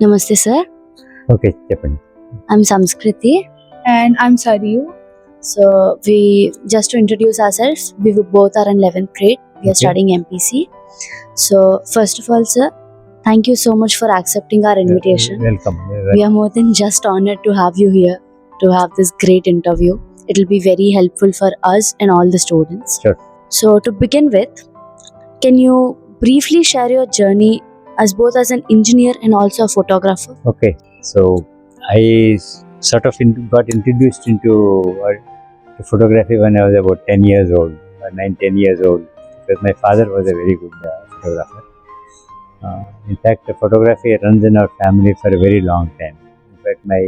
Namaste, sir. Okay, Japan. I'm Samskriti. And I'm Sariu. So, just to introduce ourselves, we both are in 11th grade. We are Okay. studying MPC. So, first of all, sir, thank you so much for accepting our invitation. Welcome. We are more than just honored to have you here to have this great interview. It will be very helpful for us and all the students. Sure. So, to begin with, can you briefly share your journey as both as an engineer and also a photographer? Okay, so I sort of got introduced into photography when I was about 10 years old, 9, 10 years old, because my father was a very good photographer. In fact, photography runs in our family for a very long time. In fact, my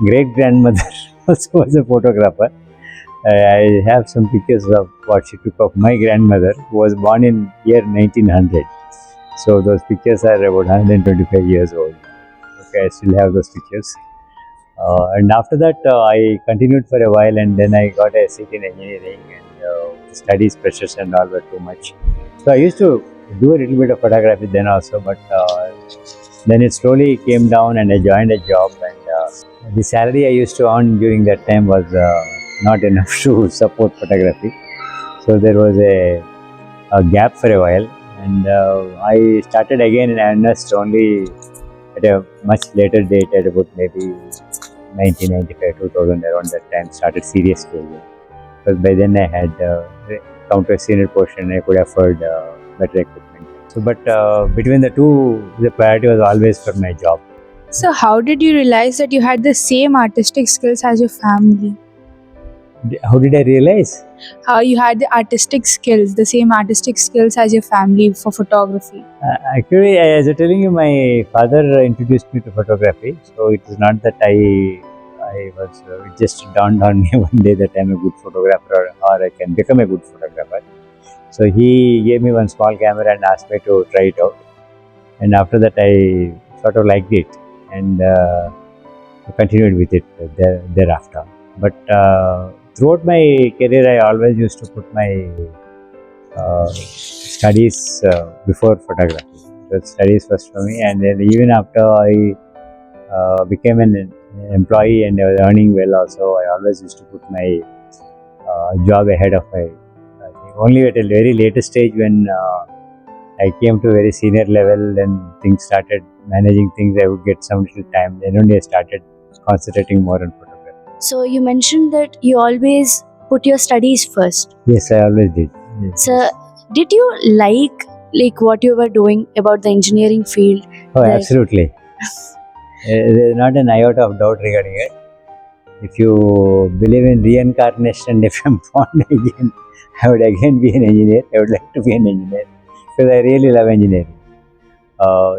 great-grandmother also was a photographer. I have some pictures of what she took of my grandmother, who was born in year 1900. So those pictures are about 125 years old. Okay, I still have those pictures. And after that, I continued for a while, and then I got a seat in engineering, and the studies pressures and all were too much. So I used to do a little bit of photography then also, but then it slowly came down, and I joined a job, and the salary I used to earn during that time was not enough to support photography. So there was a gap for a while, and I started again in earnest only at a much later date, at about maybe 1995, 2000, around that time, started seriously again. Because by then I had come to a senior portion, I could afford better equipment. So, but between the two, the priority was always for my job. So, how did you realize that you had the same artistic skills as your family? How did I realize? How you had the artistic skills, the same artistic skills as your family for photography? Actually, as I was telling you, my father introduced me to photography. So it is not that I was. It just dawned on me one day that I'm a good photographer, or I can become a good photographer. So he gave me one small camera and asked me to try it out. And after that, I sort of liked it and continued with it thereafter. But throughout my career, I always used to put my studies before photography. So studies first for me, and then even after I became an employee and I was earning well, also I always used to put my job ahead of my. Only at a very later stage when I came to a very senior level, then things started managing things. I would get some little time. Then only I started concentrating more on photography. So, you mentioned that you always put your studies first. Yes, I always did. Yes. So, did you like what you were doing about the engineering field? Oh, Like- absolutely. There is not an iota of doubt regarding it. If you believe in reincarnation, if I'm born again, I would again be an engineer. I would like to be an engineer because I really love engineering.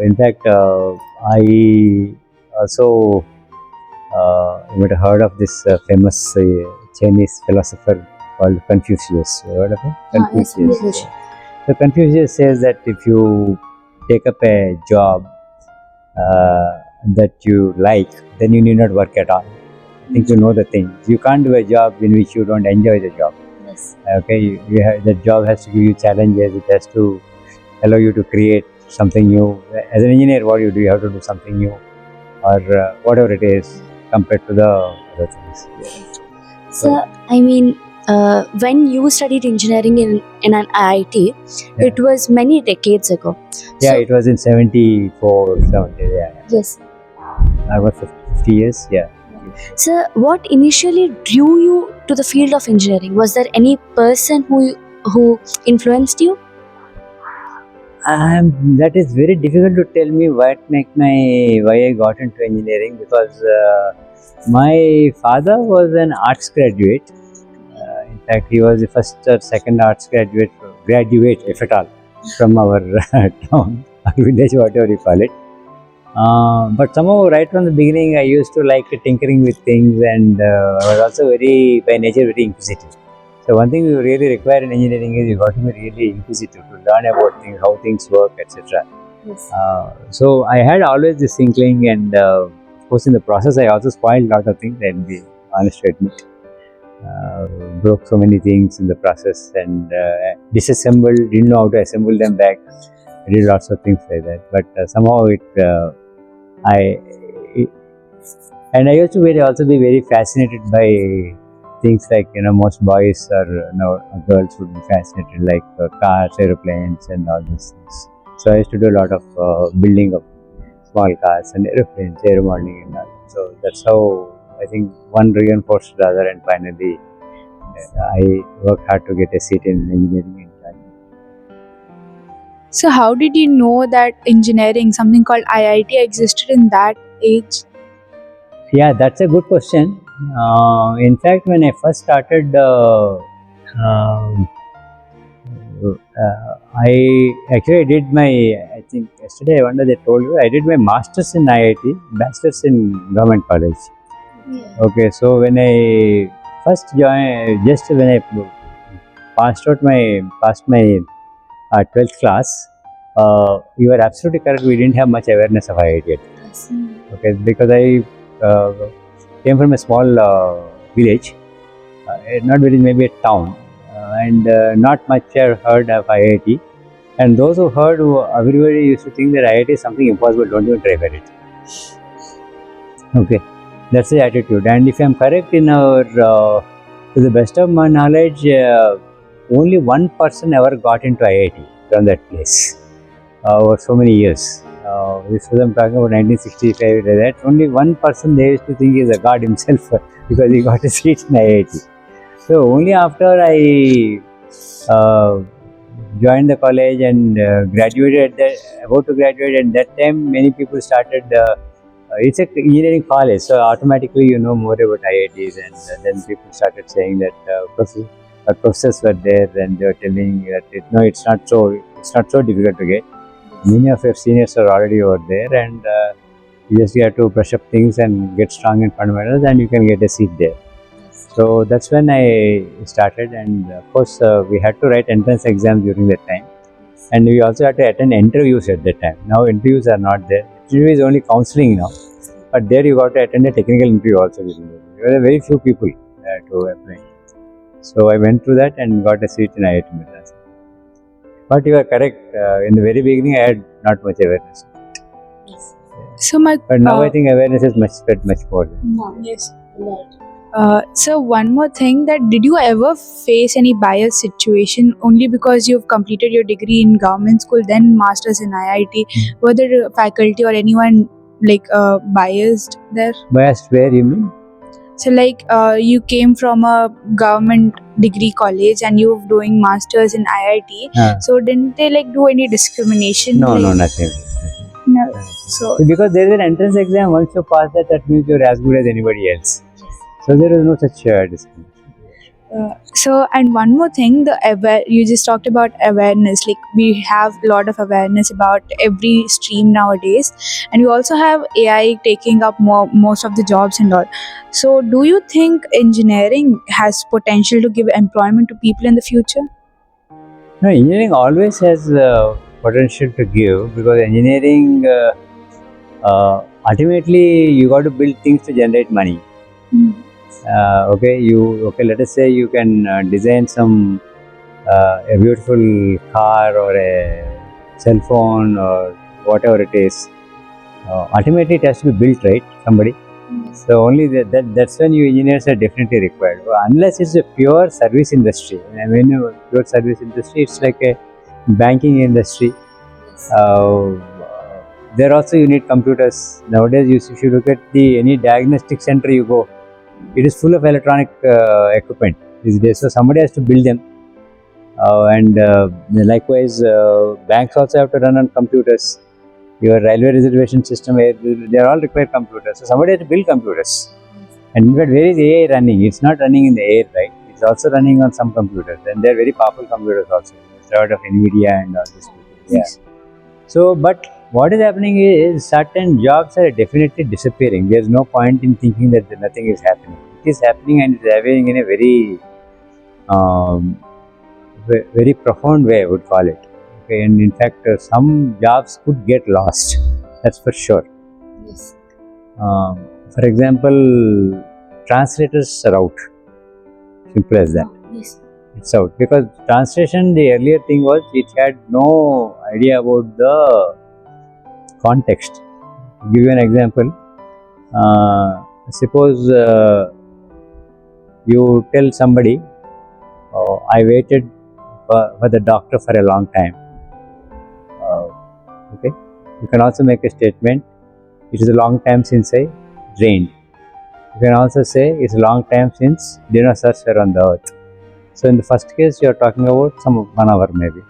In fact, I also you might have heard of this famous Chinese philosopher called Confucius. You heard of him? yes, Confucius. So Confucius says that if you take up a job that you like, then you need not work at all. I think you know the thing. You can't do a job in which you don't enjoy the job. Yes. Okay, the job has to give you challenges. It has to allow you to create something new. As an engineer, what do? You have to do something new, or whatever it is, compared to the other things. So, I mean, when you studied engineering in an IIT, it was many decades ago. Yeah, So- it was in 74, 70, yeah. Yes. I was 50 years, yeah. So, what initially drew you to the field of engineering? Was there any person who influenced you? That is very difficult to tell me why I got into engineering, because my father was an arts graduate. In fact, he was the first or second arts graduate, if at all, from our town or village, whatever you call it. But somehow, right from the beginning, I used to like tinkering with things, and I was also by nature, very inquisitive. So one thing you really require in engineering is you got to be really inquisitive to learn about things, how things work, etc. Yes. So I had always this inkling, and of course in the process I also spoiled a lot of things. I'll be honest to admit, broke so many things in the process, and disassembled, didn't know how to assemble them back. I did lots of things like that, but somehow it I and I used to also be very fascinated by things like, most boys or girls would be fascinated like cars, aeroplanes, and all those things. So I used to do a lot of building of small cars and aeroplanes, aero modeling and all. So that's how I think one reinforced the other, and finally I worked hard to get a seat in engineering and planning. So, how did you know that engineering, something called IIT, existed in that age? Yeah, that's a good question. In fact, when I first started, um I did my, I think yesterday I wonder they told you, I did my master's in IIT, bachelor's in government college. Yeah. Okay, so when I first joined, just when I passed my 12th class, you are absolutely correct. We didn't have much awareness of IIT yet. Okay, because I came from a small village, not village, maybe a town, and not much have heard of IIT. And those who heard, everybody used to think that IIT is something impossible. Don't even try for it. Okay, that's the attitude. And if I am correct in our, to the best of my knowledge, only one person ever got into IIT from that place over so many years. This was, I'm talking about 1965. That only one person they used to think is a god himself because he got a seat in IIT. So only after I joined the college and graduated, about to graduate, and that time many people started. It's an engineering college, so automatically you know more about IITs, and then people started saying that professors were there, and they were telling that it's not so difficult to get. Many of your seniors are already over there, and you just have to brush up things and get strong in fundamentals, and you can get a seat there. So that's when I started, and of course we had to write entrance exams during that time, and we also had to attend interviews at that time. Now interviews are not there. Interview is only counseling now, but there you got to attend a technical interview also. There were very few people to apply. So I went through that and got a seat in IIT Madras. But you are correct. In the very beginning, I had not much awareness. So, But now I think awareness is spread much more. yes. So one more thing, that did you ever face any bias situation only because you've completed your degree in government school, then masters in IIT? Were there faculty or anyone like biased there? Biased where you mean? So like you came from a government degree college and you're doing masters in IIT. So didn't they like do any discrimination? No, like, no, nothing. No. So Because there is an entrance exam, once you pass that, that means you're as good as anybody else. So there is no such discrimination. so and one more thing, you just talked about awareness. Like we have a lot of awareness about every stream nowadays, and we also have AI taking up most of the jobs and all. So do you think engineering has potential to give employment to people in the future? No, engineering always has potential to give, because engineering ultimately you got to build things to generate money. Okay, let us say you can design some a beautiful car or a cell phone or whatever it is. Ultimately, it has to be built, right? Somebody. So only that's when you engineers are definitely required. Unless it's a pure service industry. I mean, pure service industry, it's like a banking industry. There also you need computers. Nowadays, if you look at any diagnostic center you go, it is full of electronic equipment these days. So somebody has to build them. And likewise, banks also have to run on computers. Your railway reservation system, they are all require computers. So somebody has to build computers. And in fact, where is AI running? It's not running in the air, right? It's also running on some computers, and they're very powerful computers also. It's out of NVIDIA and all this. Yeah. So, but what is happening is certain jobs are definitely disappearing. There's no point in thinking that nothing is happening. It is happening, and it's happening in a very profound way, I would call it. Okay, and in fact, some jobs could get lost. That's for sure. Yes. For example, translators are out. Simple as that. Yes. It's out, because translation, the earlier thing was it had no idea about the context. give you an example. Suppose you tell somebody, I waited for the doctor for a long time. Okay. You can also make a statement, it is a long time since I rained. You can also say it's a long time since dinosaurs were on the earth. So in the first case, you are talking about some 1 hour maybe.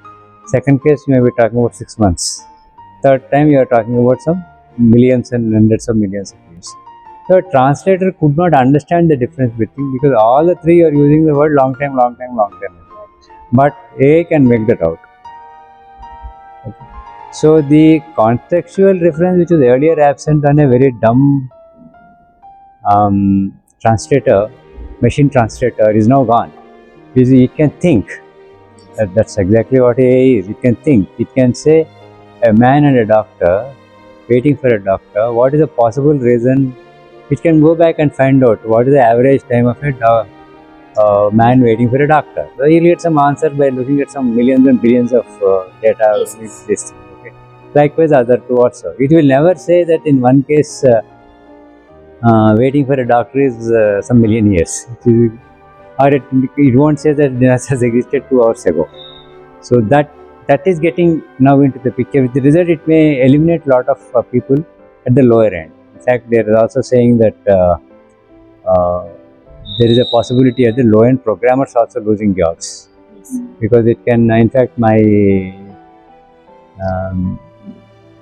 Second case, you may be talking about 6 months. Third time, you are talking about some millions and hundreds of millions of years. So a translator could not understand the difference between, because all the three are using the word long time, long time, long time. But AI can make that out. Okay. So the contextual reference which was earlier absent on a very dumb translator, machine translator, is now gone. Because it can think. That's exactly what AI is. It can think. It can say, a man and a doctor waiting for a doctor, what is the possible reason? It can go back and find out what is the average time of a man waiting for a doctor. So you'll get some answer by looking at some millions and billions of data. Yes. This thing, okay. Likewise, other two also. It will never say that in one case waiting for a doctor is some million years. Or it won't say that dinosaurs existed 2 hours ago. So that is getting now into the picture. With the result, it may eliminate a lot of people at the lower end. In fact, they are also saying that there is a possibility at the low end programmers also losing jobs. Yes. Because it can, in fact,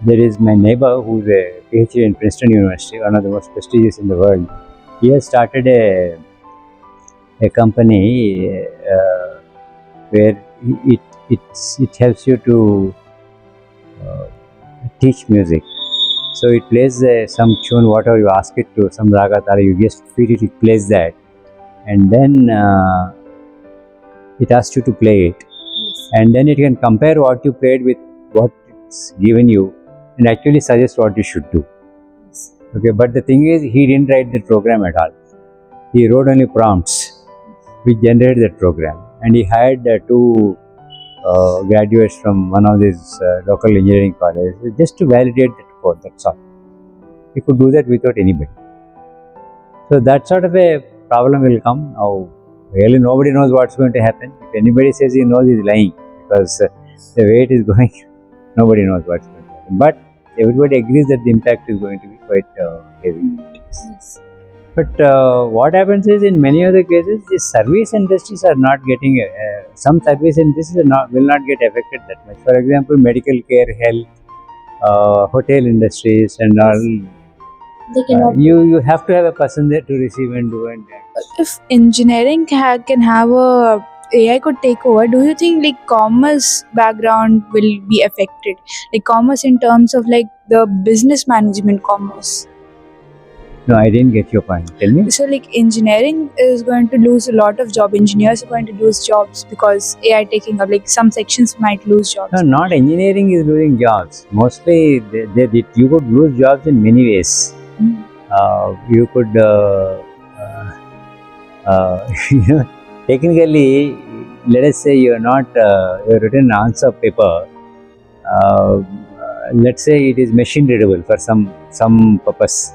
there is my neighbor who is a PhD in Princeton University, one of the most prestigious in the world. He has started a company where it helps you to teach music. So it plays some tune, whatever you ask it to, some raga tara, you just feed it, it plays that, and then it asks you to play it, Yes. and then it can compare what you played with what it's given you, and actually suggest what you should do. Yes. Okay, but the thing is, he didn't write the program at all. He wrote only prompts which generated that program, and he hired two graduates from one of these local engineering colleges just to validate that code. That's all. He could do that without anybody. So that sort of a problem will come. Now, really nobody knows what's going to happen. If anybody says he knows, he's lying, because the way it is going, nobody knows what's going to happen. But everybody agrees that the impact is going to be quite heavy. Yes. But what happens is, in many other cases, the service industries are not getting, some service industries will not get affected that much. For example, medical care, health, hotel industries and all. They cannot. You have to have a person there to receive and do and If engineering can have a AI could take over, do you think like commerce background will be affected? Like commerce in terms of like the business management commerce. No, I didn't get your point. Tell me. So like engineering is going to lose a lot of job. Engineers are going to lose jobs because AI taking up, like some sections might lose jobs. No, not engineering is losing jobs. Mostly, you could lose jobs in many ways. You could, technically, let us say you are not, you have written an answer paper. Let's say it is machine readable for some purpose.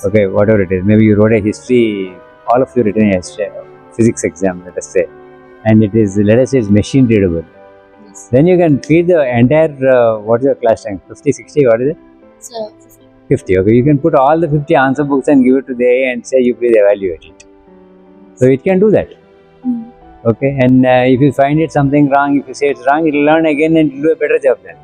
Okay, whatever it is. Maybe you wrote a history, all of you written a physics exam, let us say, and it is, let us say, it's machine readable. Yes. Then you can feed the entire, what is your class rank? 50, 60, what is it? So, 50. Okay, you can put all the 50 answer books and give it to the AI and say, you please evaluate it. So it can do that. Okay, and if you find it something wrong, if you say it's wrong, it will learn again and it will do a better job then.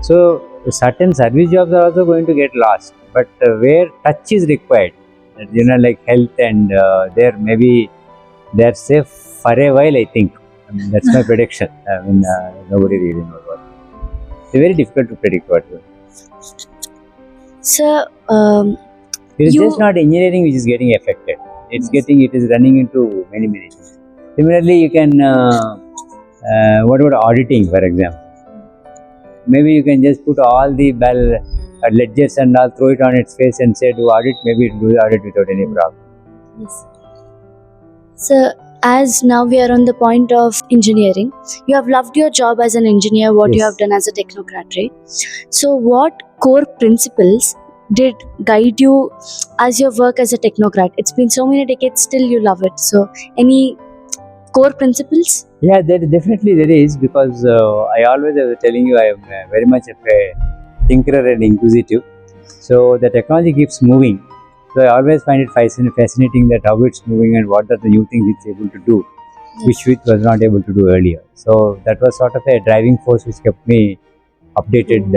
So certain service jobs are also going to get lost, but where touch is required, like health and there maybe they're safe for a while, I think. I mean, that's my prediction. I mean, nobody really knows what. It's very difficult to predict what will. so It is You- just not engineering which is getting affected. It's it is running into many things. Similarly, you can, what about auditing, for example? Maybe you can just put all the ledgers and all, throw it on its face and say do audit, maybe it will do the audit without any problem. yes. So, as now we are on the point of engineering, you have loved your job as an engineer, what you Yes. have done as a technocrat, right? So, what core principles did guide you as your work as a technocrat? It's been so many decades, still you love it. So, any core principles? Yeah, definitely there is, because I always was telling you I am very much of a thinker and inquisitive. So the technology keeps moving. So I always find it fascinating that how it's moving and what are the new things it's able to do, which it was not able to do earlier. So that was sort of a driving force which kept me updated.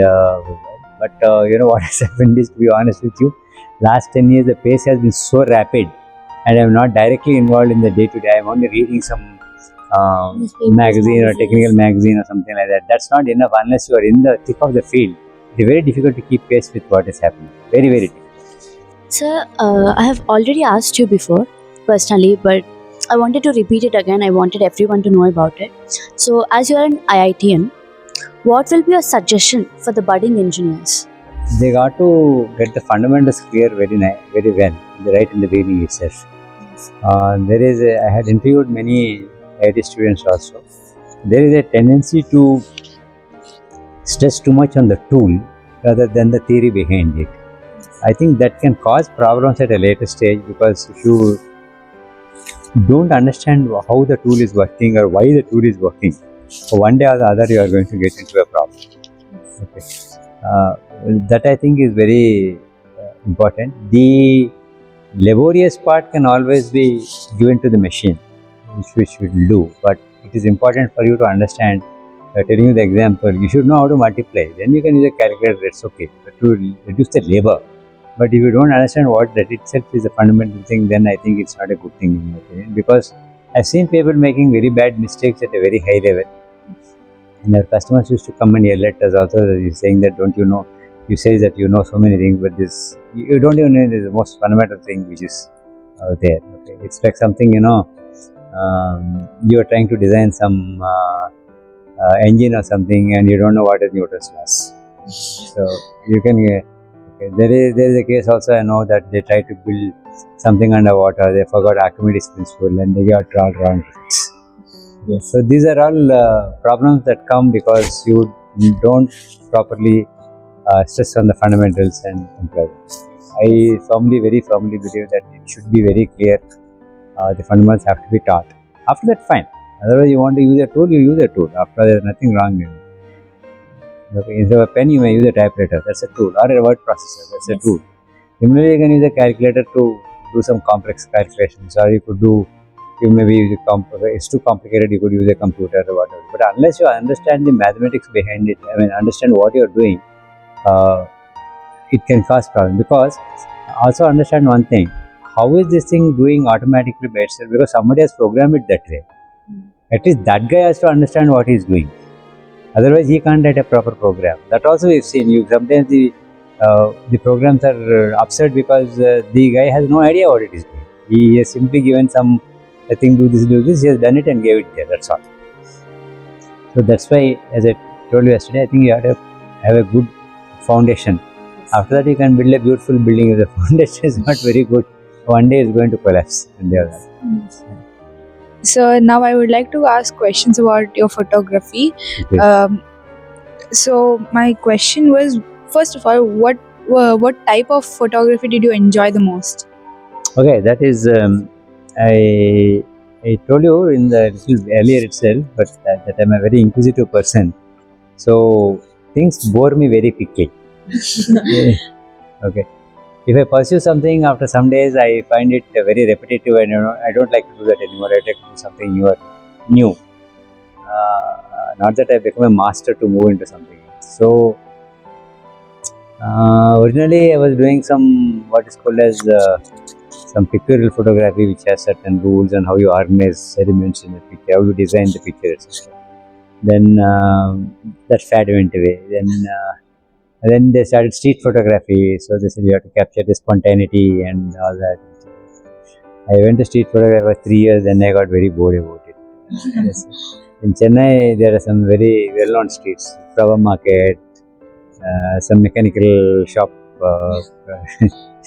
But what has happened is, to be honest with you, last 10 years the pace has been so rapid, and I'm not directly involved in the day to day. I'm only reading some magazine or technical magazine or something like that. That's not enough unless you are in the thick of the field. It's very difficult to keep pace with what is happening. Very, very difficult. Sir, I have already asked you before personally, but I wanted to repeat it again. I wanted everyone to know about it. So, as you are an IITian, what will be your suggestion for the budding engineers? They got to get the fundamentals clear very well, right in the beginning itself. I had interviewed many IT students also. There is a tendency to stress too much on the tool rather than the theory behind it. I think that can cause problems at a later stage, because if you don't understand how the tool is working or why the tool is working, one day or the other you are going to get into a problem. Okay. That I think is very important. The laborious part can always be given to the machine, which will do, but it is important for you to understand. Telling you the example, you should know how to multiply, then you can use a calculator, it's okay, but to reduce the labor. But if you don't understand what that itself is a fundamental thing, then I think it's not a good thing in my opinion, because I've seen people making very bad mistakes at a very high level, and our customers used to come and yell at us also, saying that, don't you know, you say that you know so many things, but this, you don't even know the most fundamental thing which is there. Okay, it's like something, you are trying to design some engine or something, and you don't know what is Newton's laws. So you can. Okay, there is a case also, I know, that they try to build something underwater. They forgot Archimedes principle and they got all wrong things. Yes. So these are all problems that come because you don't properly stress on the fundamentals and employ them. I very firmly believe that it should be very clear. The fundamentals have to be taught. After that, fine. Otherwise, you want to use a tool, you use a tool. After there is nothing wrong in it. Okay, instead of a pen, you may use a typewriter. That's a tool, or a word processor. That's a tool. Similarly, you can use a calculator to do some complex calculations, or you could do. You maybe use it's too complicated. You could use a computer or whatever. But unless you understand the mathematics behind it, understand what you are doing, it can cause problems. Because also understand one thing: how is this thing doing automatically by itself? Because somebody has programmed it that way. At least that guy has to understand what he is doing. Otherwise, he can't write a proper program. That also we've seen. Sometimes the programs are upset because the guy has no idea what it is doing. He has simply given some, I think, do this. He has done it and gave it there. That's all. So that's why, as I told you yesterday, I think you have to have a good foundation. After that, you can build a beautiful building. If the foundation is not very good, one day it's going to collapse. So now I would like to ask questions about your photography. Okay. So my question was, first of all, what type of photography did you enjoy the most? Okay, that is, I told you in the little earlier itself, but that I'm a very inquisitive person. So things bore me very quickly. Okay. If I pursue something, after some days I find it very repetitive, and I don't like to do that anymore. I like to do something new. Not that I become a master to move into something else. So originally I was doing some what is called as some pictorial photography, which has certain rules on how you organize elements in the picture, how you design the picture, etc. Then that fad went away. Then they started street photography. So they said you have to capture the spontaneity and all that. I went to street photography for 3 years, then I got very bored about it. Yes. In Chennai, there are some very well-known streets, flower market, some mechanical shop.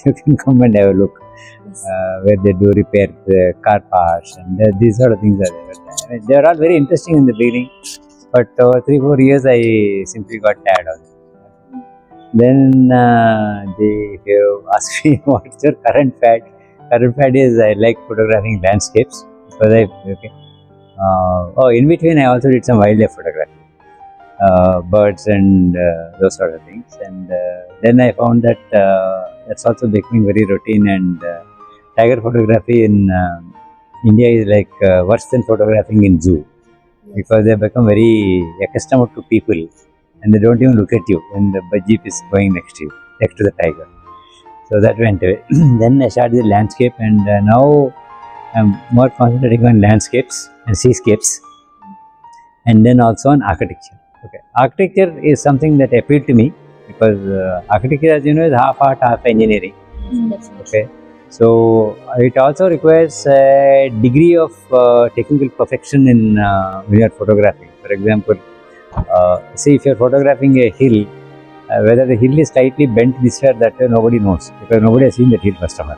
You can come and have a look, where they do repair the car parts, and these sort of things are there. They are all very interesting in the beginning, but over 3-4 years, I simply got tired of it. Then if you ask me what's your current fad is I like photographing landscapes because in between I also did some wildlife photography, birds and those sort of things. And then I found that that's also becoming very routine. And tiger photography in India is like worse than photographing in zoo because they become very accustomed to people and they don't even look at you when the jeep is going next to you, next to the tiger. So that went away. Then I started the landscape, and now I'm more concentrating on landscapes and seascapes, and then also on architecture. Okay, architecture is something that appealed to me because architecture, as you know, is half art, half engineering. Okay, so it also requires a degree of technical perfection in when you are photographing. For example, see if you are photographing a hill, whether the hill is slightly bent this way or that way, nobody knows because nobody has seen that hill first of all.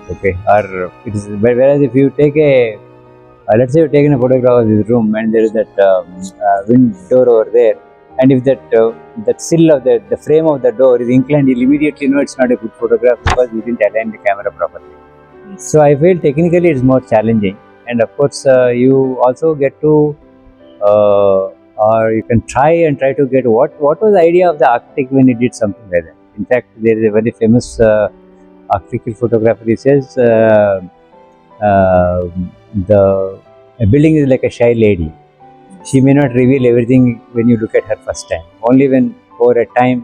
Okay, or it is, whereas if you take a let's say you're taking a photograph of this room and there is that wind door over there, and if that sill of the frame of the door is inclined, you'll immediately know it's not a good photograph because you didn't align the camera properly. So I feel technically it's more challenging, and of course you also get to or you can try to get what was the idea of the architect when he did something like that. In fact, there is a very famous architectural photographer. He says a building is like a shy lady. She may not reveal everything when you look at her first time. Only when over a time,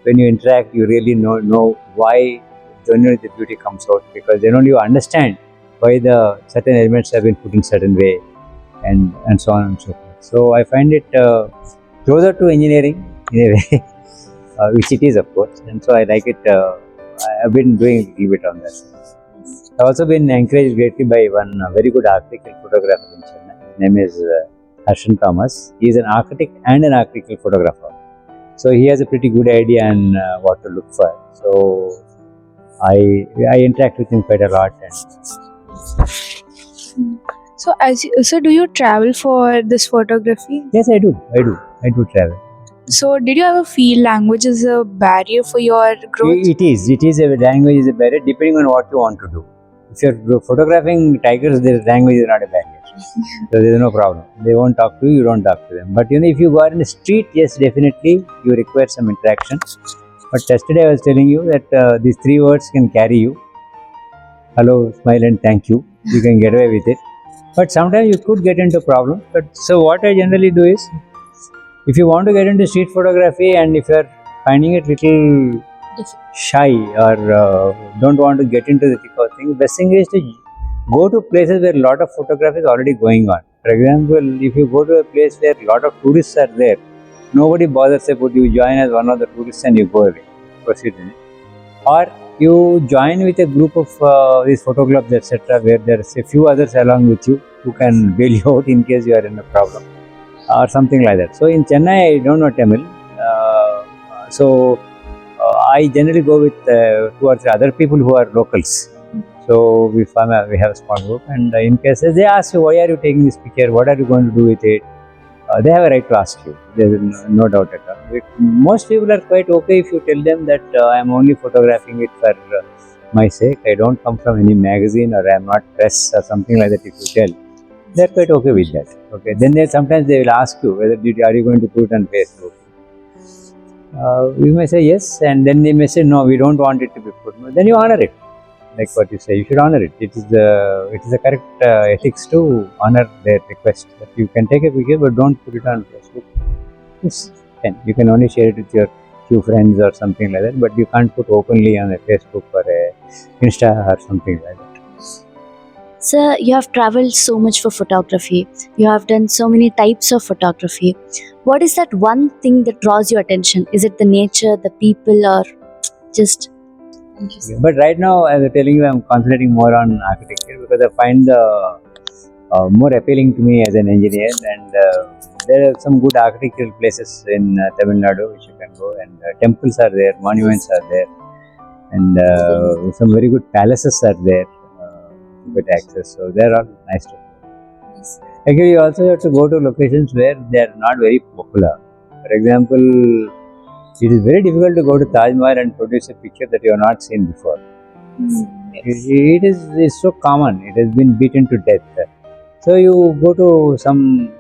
when you interact, you really know why generally the beauty comes out, because then only you understand why the certain elements have been put in certain way, and so on and so forth. So I find it closer to engineering in a way, which it is of course, and so I like it. I've been doing a little bit on that. I've also been encouraged greatly by one very good architectural photographer in Chennai. His name is Harshan Thomas. He is an architect and an architectural photographer. So he has a pretty good idea on what to look for. So I interact with him quite a lot. And So do you travel for this photography? yes, I do travel. So did you ever feel language is a barrier for your growth? It is a language is a barrier depending on what you want to do. If you're photographing tigers, their language is not a barrier. So there is no problem. They won't talk to you, you don't talk to them. But if you go out in the street, yes, definitely you require some interaction. But yesterday I was telling you that these three words can carry you. Hello, smile and thank you. You can get away with it. But sometimes you could get into problems. But so what I generally do is, if you want to get into street photography and if you are finding it little shy or don't want to get into the thick of things, the best thing is to go to places where a lot of photography is already going on. For example, if you go to a place where a lot of tourists are there, nobody bothers about you join as one of the tourists and you go away, proceed in it. Or you join with a group of these photo clubs, etc., where there is a few others along with you who can bail you out in case you are in a problem or something like that. So in Chennai, I don't know Tamil. I generally go with 2 or 3 other people who are locals. So we have a small group, and in cases they ask you, why are you taking this picture? What are you going to do with it? They have a right to ask you. There is no doubt at all. Most people are quite okay if you tell them that I am only photographing it for my sake. I don't come from any magazine or I am not press or something like that. If you tell, they are quite okay with that. Okay. Then sometimes they will ask you whether are you going to put it on Facebook. You may say yes, and then they may say no, we don't want it to be put. Then you honor it, like what you say. You should honor it. It is the correct ethics to honor their request. That you can take a picture, but don't put it on Facebook. Yes, you can only share it with your few friends or something like that, but you can't put openly on a Facebook or a Insta or something like that. Sir, you have traveled so much for photography. You have done so many types of photography. What is that one thing that draws your attention? Is it the nature, the people, or just interesting? But right now, as I'm telling you, I'm concentrating more on architecture because I find more appealing to me as an engineer, and there are some good architectural places in Tamil Nadu which you can go, and temples are there, monuments are there, and some very good palaces are there. Good access, so they're all nice to go. Yes. Actually, you also have to go to locations where they are not very popular. For example, It is very difficult to go to Taj Mahal and produce a picture that you have not seen before. It's so common. It has been beaten to death. So you go to some,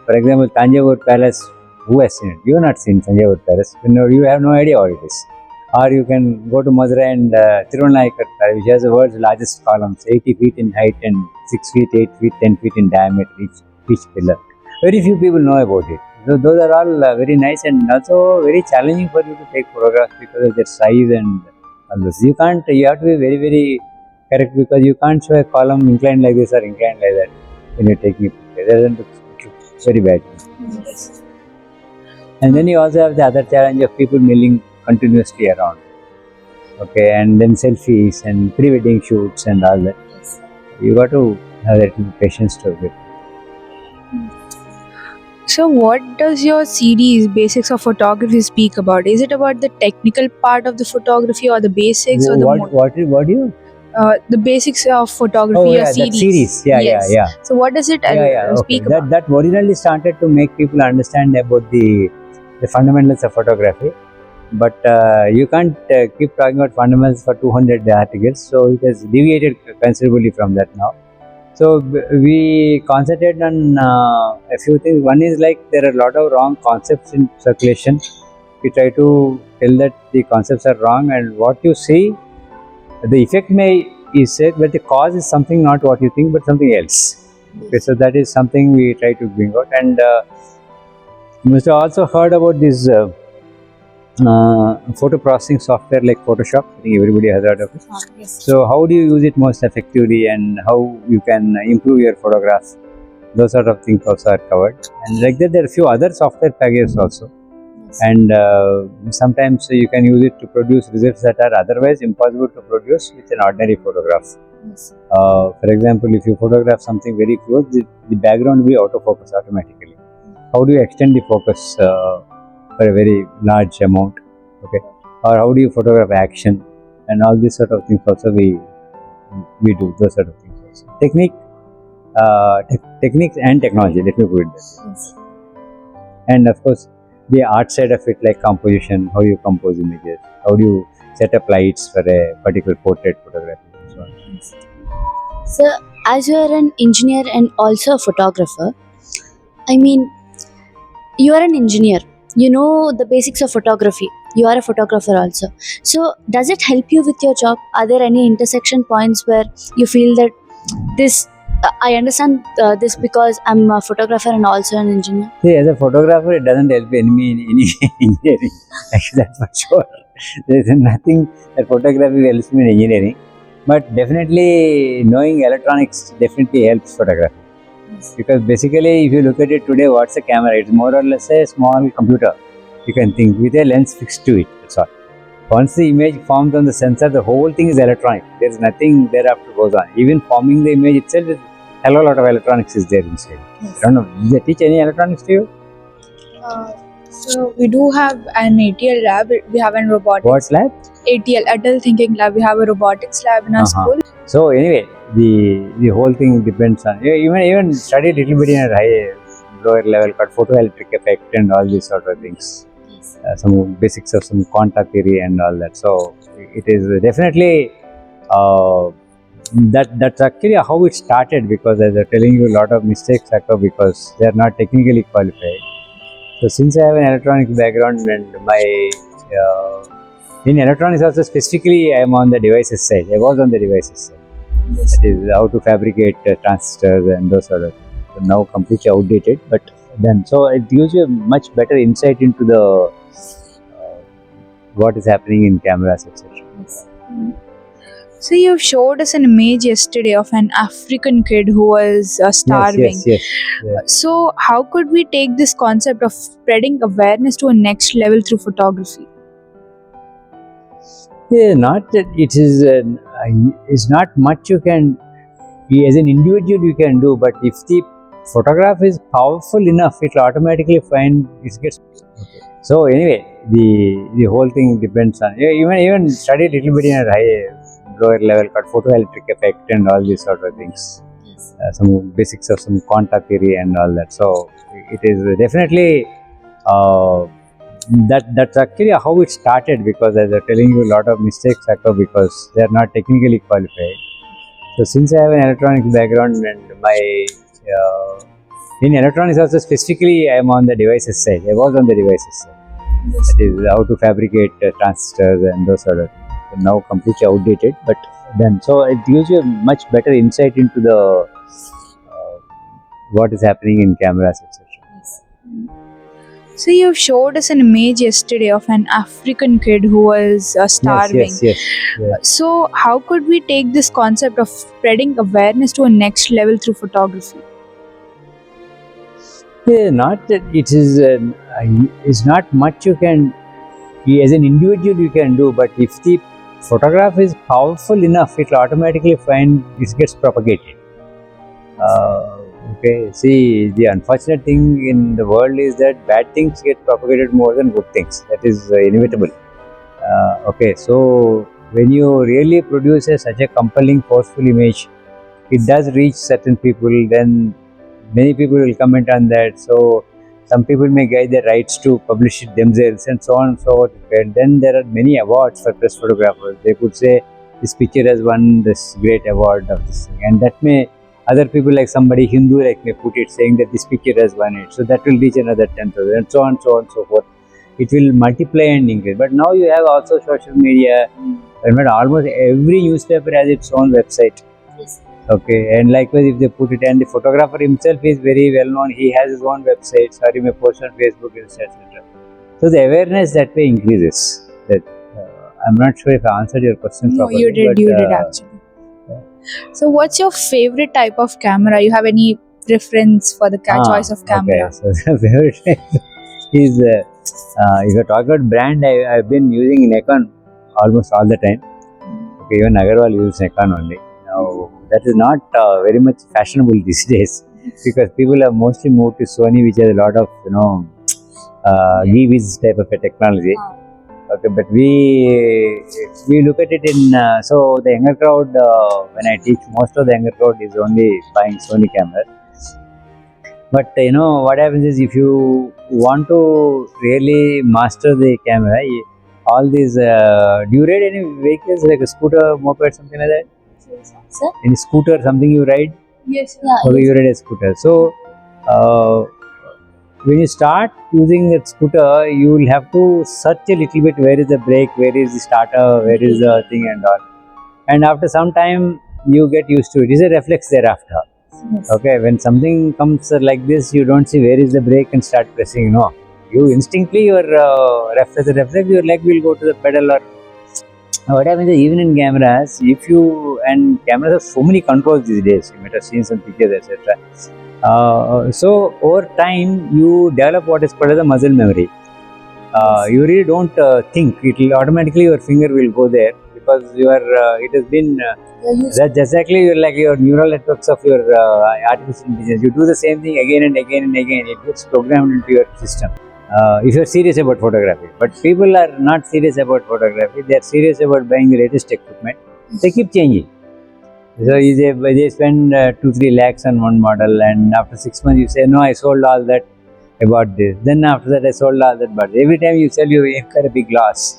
for example, Tanjavur Palace. Who has seen it? You have not seen Tanjavur Palace. You have no idea what it is. Or you can go to Madurai and Tirunalai, which has the world's largest columns, 80 feet in height and 6 feet, 8 feet, 10 feet in diameter, each pillar. Very few people know about it. So those are all very nice and also very challenging for you to take photographs because of their size and all this. You have to be very, very correct because you can't show a column inclined like this or inclined like that when you're taking a picture. It doesn't look very bad. Yes. And then you also have the other challenge of people milling continuously around. Okay, and then selfies and pre-wedding shoots and all that. You got to have that patience to it. So, what does your series Basics of Photography speak about? Is it about the technical part of the photography or the basics or What do you? the basics of photography? Oh your yeah, series. that series. Yeah. So, what does it speak Okay. about? That originally started to make people understand about the fundamentals of photography. But you can't keep talking about fundamentals for 200 articles, so it has deviated considerably from that now. So we concentrate on a few things. One is like there are a lot of wrong concepts in circulation. We try to tell that the concepts are wrong, and what you see, the effect is said, but the cause is something not what you think, but something else. Okay, so that is something we try to bring out, and you must have also heard about this. Photo processing software like Photoshop. I think everybody has heard of it. Yes. So how do you use it most effectively and how you can improve your photographs? Those sort of things also are covered. And like that, there are a few other software packages also. Yes. And sometimes you can use it to produce results that are otherwise impossible to produce with an ordinary photograph. Yes. For example, if you photograph something very close, the background will be out of focus automatically. How do you extend the focus for a very large amount, okay? Or how do you photograph action and all these sort of things also we do those sort of things also. Techniques and technology, let me put it that way. Yes. And of course the art side of it, like composition, how you compose images, how do you set up lights for a particular portrait photography and so on. So, as you are an engineer and also a photographer, I mean, you are an engineer. You know the basics of photography. You are a photographer also. So, does it help you with your job? Are there any intersection points where you feel that this? I understand this because I'm a photographer and also an engineer. See, as a photographer, it doesn't help me in any engineering. Actually, that's for sure. There is nothing that photography helps me in engineering. But definitely, knowing electronics definitely helps photography. Because basically, if you look at it today, what's a camera? It's more or less a small computer. You can think with a lens fixed to it. That's all. Once the image forms on the sensor, the whole thing is electronic. There's nothing thereafter goes on. Even forming the image itself, a lot of electronics is there inside. Yes. I don't know. Did they teach any electronics to you? So we do have an ATL lab. We have a robotics. What lab? ATL, Adult Thinking Lab. We have a robotics lab in our school. So anyway, the whole thing depends on even study a little bit in a lower level called photoelectric effect and all these sort of things. Some basics of some quanta theory and all that. So it is definitely that's actually how it started, because as I'm telling you, a lot of mistakes occur because they are not technically qualified. So since I have an electronics background and my in electronics also specifically, I am on the devices side. I was on the devices side. That is how to fabricate transistors and those sort of things. So now completely outdated, but then so it gives you a much better insight into the what is happening in cameras, etc. So you showed us an image yesterday of an African kid who was starving. Yes. So how could we take this concept of spreading awareness to a next level through photography? Yeah, not that it is. It's not much you can, as an individual, you can do. But if the photograph is powerful enough, it will automatically find it gets. Okay. So anyway, the whole thing depends on even study a little bit in a lower level called photoelectric effect and all these sort of things. Some basics of some quanta theory and all that. So it is definitely that's actually how it started, because as I'm telling you, a lot of mistakes occur because they are not technically qualified. So since I have an electronics background and my in electronics also specifically, I am on the devices side. I was on the devices side. That is how to fabricate transistors and those sort of things. So now completely outdated, but then so it gives you a much better insight into the what is happening in cameras, etc. So you showed us an image yesterday of an African kid who was starving. Yes. So how could we take this concept of spreading awareness to a next level through photography? Yeah, not that it is. It's not much you can, as an individual, you can do. But if the photograph is powerful enough, it will automatically find it gets propagated. Okay. See, the unfortunate thing in the world is that bad things get propagated more than good things. That is inevitable. Okay. So when you really produce such a compelling, forceful image, it does reach certain people. Then many people will comment on that. So some people may get the rights to publish it themselves, and so on and so forth. And then there are many awards for press photographers. They could say this picture has won this great award of this thing, and that may other people, like somebody Hindu like may put it saying that this picture has won it. So that will reach another 10,000, and so on, so on, so forth. It will multiply and increase. But now you have also social media. Almost every newspaper has its own website. Yes. Okay, and likewise if they put it, and the photographer himself is very well known, he has his own website, or he may post on Facebook, etc. So the awareness that way increases. That I'm not sure if I answered your question No, properly. you did. But, You did actually. So what's your favorite type of camera? You have any preference for the choice of camera? Okay, so the favorite type is if you talk about brand, I've been using Nikon almost all the time. Okay, even Agarwal uses Nikon only. Now that is not very much fashionable these days, because people have mostly moved to Sony, which has a lot of GVs type of a technology. Okay, but we look at it in so the younger crowd, when I teach, most of the younger crowd is only buying Sony cameras. But what happens is, if you want to really master the camera, all these do you ride any vehicles like a scooter, moped, something like that? Sir? Any scooter, something you ride? Yes. Yeah. Or Yes. you ride a scooter. So when you start using that scooter, you will have to search a little bit, where is the brake, where is the starter, where is the thing and all. And after some time, you get used to it. It's a reflex thereafter. Yes. Okay, when something comes like this, you don't see where is the brake and start pressing. No, you instinctively, your reflex, your leg will go to the pedal. Or what happens is, even in cameras, if you, and cameras have so many controls these days, you might have seen some pictures, etc. So over time, you develop what is called as a muscle memory. You really don't think; it will automatically, your finger will go there, because it has been that's exactly like your neural networks of your artificial intelligence. You do the same thing again and again and again. It gets programmed into your system. If you're serious about photography, but people are not serious about photography. They are serious about buying the latest equipment. They keep changing. So they spend 2-3 lakhs on one model, and after 6 months you say, no, I sold all that, I bought this. Then after that I sold all that, but every time you sell, you incur a big loss.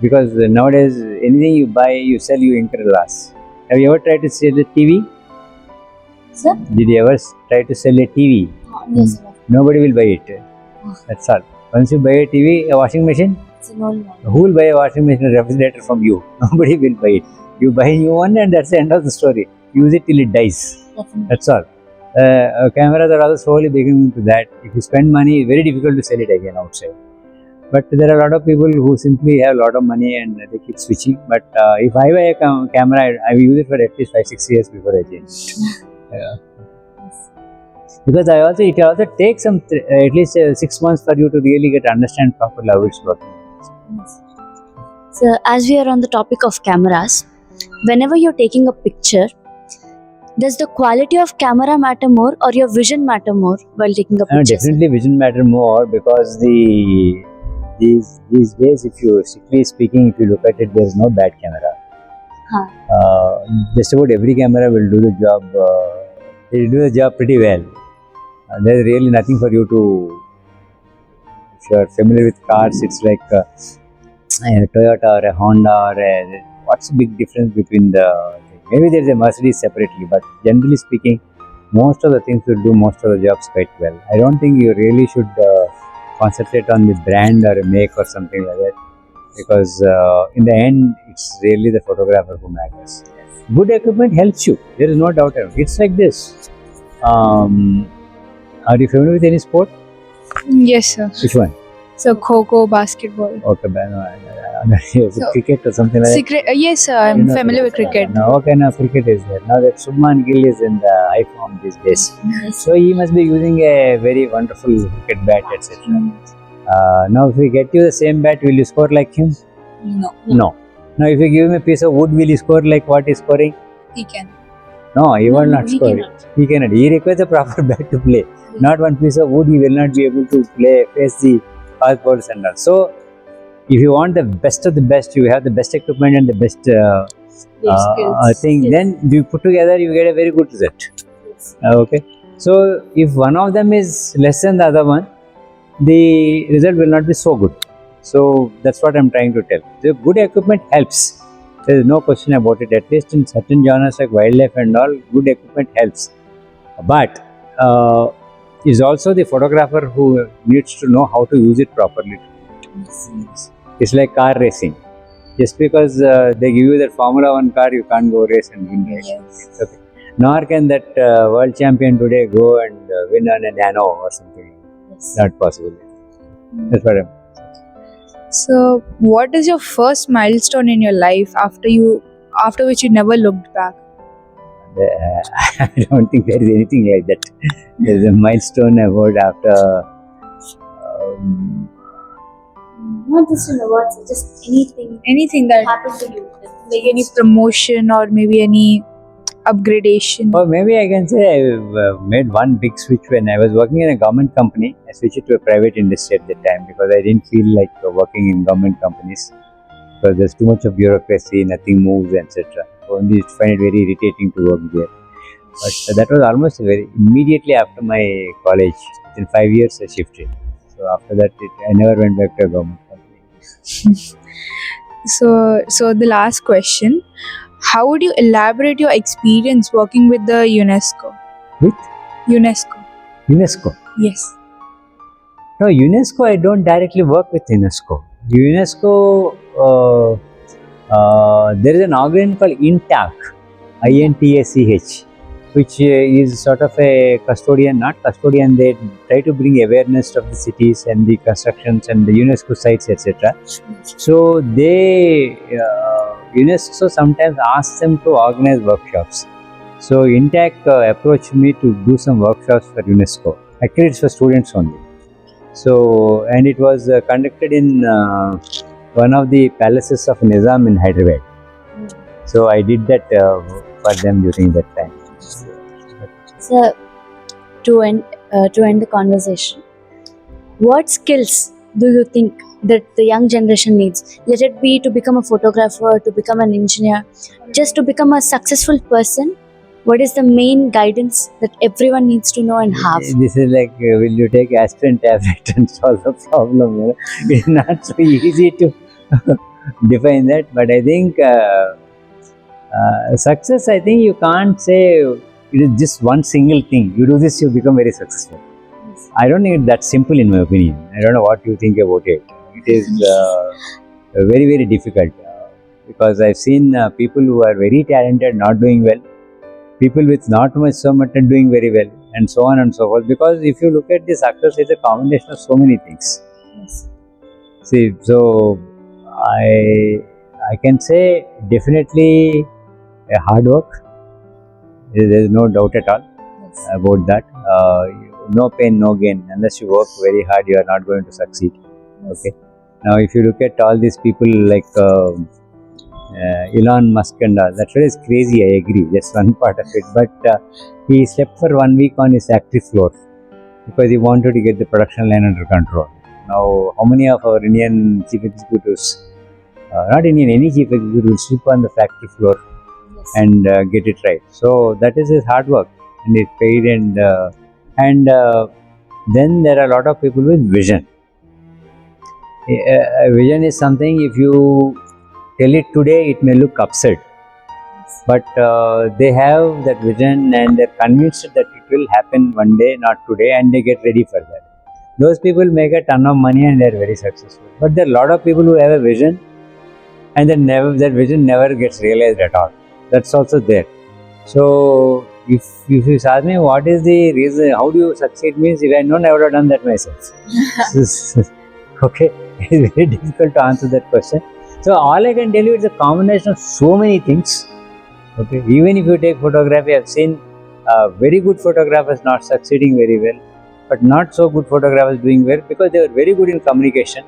Because nowadays anything you buy, you sell, you incur a loss. Have you ever tried to sell a TV? Sir? Did you ever try to sell a TV? Yes, sir. Nobody will buy it. That's all. Once you buy a TV, a washing machine, It's an old one. who will buy a washing machine, a refrigerator from you? Nobody will buy it. You buy a new one, and that's the end of the story. Use it till it dies. Definitely. That's all. Cameras are also slowly beginning to that. If you spend money, it's very difficult to sell it again outside. But there are a lot of people who simply have a lot of money and they keep switching. But if I buy a camera, I will use it for at least 5-6 years before I change it. Because it also takes at least 6 months for you to really get understand properly how it's working. Yes. So, as we are on the topic of cameras, whenever you're taking a picture, does the quality of camera matter more or your vision matter more while taking a picture? Definitely vision matter more, because these days, if you strictly speaking, if you look at it, there is no bad camera. Just about every camera will do the job. It will do the job pretty well. There is really nothing for you to if you are familiar with cars, it's like a Toyota or a Honda or a, what's the big difference between the, maybe there's a Mercedes separately, but generally speaking, most of the things will do most of the jobs quite well. I don't think you really should concentrate on the brand or a make or something like that, because in the end, it's really the photographer who matters. Good equipment helps you. There is no doubt about it. It's like this. Are you familiar with any sport? Yes, sir. Which one? So Kho, basketball. Okay, cricket or something like that. Secret. Yes, sir. I'm familiar with cricket. Now, okay, now cricket is there. Now that Subman Gill is in the high form these days. So he must be using a very wonderful cricket bat, etc. Now, if we get you the same bat, will you score like him? No, No. Now, if you give him a piece of wood, will he score like what he's scoring? he can. No, he will not he score. cannot. He cannot. He requires a proper bat to play. Not one piece of wood, he will not be able to play, face the fast balls and all. So, if you want the best of the best, you have the best equipment and the best thing, then you put together, you get a very good result. Okay. So, if one of them is less than the other one, the result will not be so good. So, that's what I'm trying to tell. The good equipment helps. There is no question about it. At least in certain genres like wildlife and all, good equipment helps. But is also the photographer who needs to know how to use it properly. It's like car racing. Just because they give you that Formula 1 car, you can't go race and win race. Yes. Okay. Nor can that world champion today go and win on a nano or something. Not possible. That's what I'm. So, what is your first milestone in your life after which you never looked back? I don't think there is anything like that. There is a milestone about after. Not just in awards, just Anything that happened to you. like any promotion or maybe any upgradation. Or maybe I can say I made one big switch when I was working in a government company. I switched it to a private industry at that time because I didn't feel like working in government companies because there's too much of bureaucracy, nothing moves, etc. So I used to find it very irritating to work there. But that was almost very immediately after my college. Within 5 years, I shifted. So after that, I never went back to a government company. So the last question: how would you elaborate your experience working with the UNESCO? With UNESCO. UNESCO. Yes. No, UNESCO, I don't directly work with UNESCO. UNESCO, there is an organ called INTACH, INTACH, which is sort of a custodian, not custodian, they try to bring awareness of the cities and the constructions and the UNESCO sites, etc. So they, UNESCO sometimes asks them to organize workshops. So INTACH approached me to do some workshops for UNESCO. Actually, it's for students only. So, and it was conducted in one of the palaces of Nizam in Hyderabad. So I did that for them during that time. So, to end the conversation, what skills do you think that the young generation needs? Let it be to become a photographer, to become an engineer, just to become a successful person. What is the main guidance that everyone needs to know and have? This is like, will you take aspirin tablet and solve the problem? You know? It's not so easy to define that, but I think success, I think you can't say it is just one single thing. You do this, you become very successful. I don't think it's that simple in my opinion. I don't know what you think about it. It is very, very difficult because I've seen people who are very talented not doing well, people with not much so much are doing very well, and so on and so forth. Because if you look at the success, it's a combination of so many things. Yes. See, so I can say definitely a hard work. There is no doubt at all about that. No pain, no gain. Unless you work very hard, you are not going to succeed. Okay. Now, if you look at all these people like Elon Musk and all, that is crazy. I agree. That's one part of it. But he slept for 1 week on his factory floor because he wanted to get the production line under control. Now, how many of our Indian chief executives, not Indian, any chief executive will sleep on the factory floor and get it right. So that is his hard work, and it's paid. And then there are a lot of people with vision. A vision is something, if you tell it today, it may look absurd. But they have that vision and they're convinced that it will happen one day, not today, and they get ready for that. Those people make a ton of money and they're very successful. But there are a lot of people who have a vision and then that vision never gets realized at all. That's also there. So if you ask me what is the reason, how do you succeed, means if I know, I would have done that myself. Okay, it's very difficult to answer that question. So all I can tell you is a combination of so many things. Okay, even if you take photography, I've seen very good photographers not succeeding very well, but not so good photographers doing well because they were very good in communication.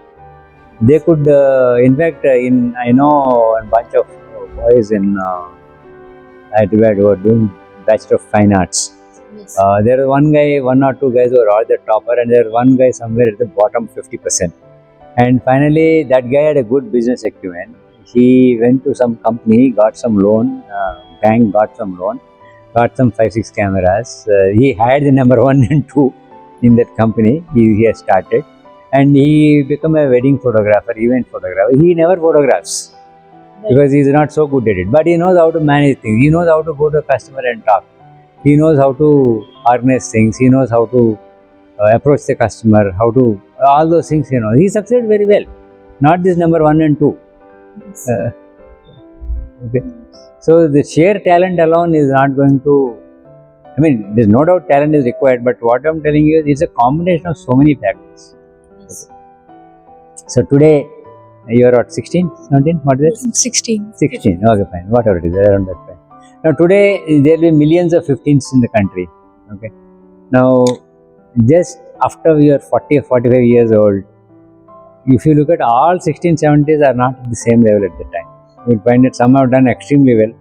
They could, in fact, I know a bunch of boys in Hyderabad who are doing Bachelor of Fine Arts. Yes. There are one or two guys who are all the topper, and there is one guy somewhere at the bottom 50%. And finally, that guy had a good business acumen. He went to some company, got some loan, bank got some loan, got some 5-6 cameras. He hired the number 1 and 2 in that company. He has started, and he became a wedding photographer, event photographer. He never photographs because he is not so good at it. But he knows how to manage things. He knows how to go to a customer and talk. He knows how to organize things. He knows how to approach the customer, how to, all those things, he succeeded very well. Not this number 1 and 2. Okay. So the sheer talent alone is not going to, there's no doubt talent is required, but what I'm telling you is it's a combination of so many factors. Yes. So today, you're at 16, 17, what is it? 16. 16, okay, fine, whatever it is, around that time. Now today, there will be millions of 15s in the country, okay. Now, just after we are 40 or 45 years old, if you look at all 16, 17s are not at the same level at the time. You will find that some have done extremely well,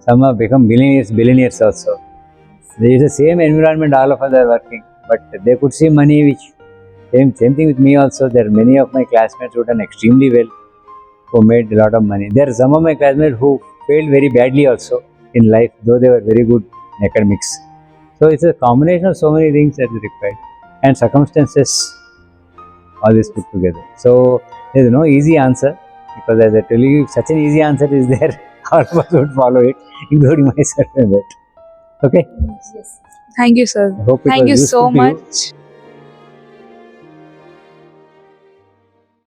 some have become billionaires also. There is the same environment all of us are working, but they could see money, which same thing with me also. There are many of my classmates who have done extremely well, who made a lot of money. There are some of my classmates who failed very badly also in life, though they were very good in academics. So it's a combination of so many things that is required, and circumstances, all this put together. So there is no easy answer, because as I tell you, if such an easy answer is there, all of us would follow it, including myself and that. Okay. Yes. Thank you, sir. I hope it Thank was you useful so to you. much.